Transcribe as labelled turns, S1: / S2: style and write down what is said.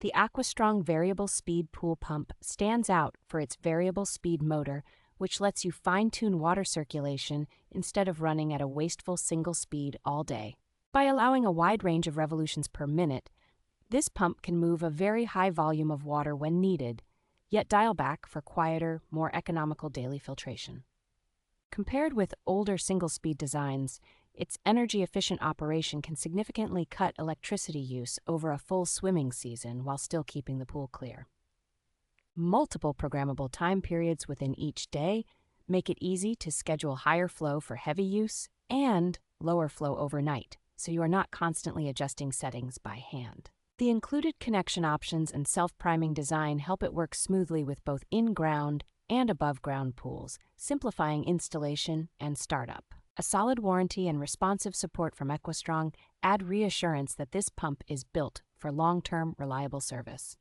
S1: The AQUASTRONG variable speed pool pump stands out for its variable speed motor, which lets you fine-tune water circulation instead of running at a wasteful single speed all day. By allowing a wide range of revolutions per minute, this pump can move a very high volume of water when needed, yet dial back for quieter, more economical daily filtration. Compared with older single-speed designs, its energy-efficient operation can significantly cut electricity use over a full swimming season while still keeping the pool clear. Multiple programmable time periods within each day make it easy to schedule higher flow for heavy use and lower flow overnight, so you are not constantly adjusting settings by hand. The included connection options and self-priming design help it work smoothly with both in-ground and above-ground pools, simplifying installation and startup. A solid warranty and responsive support from AQUASTRONG add reassurance that this pump is built for long-term, reliable service.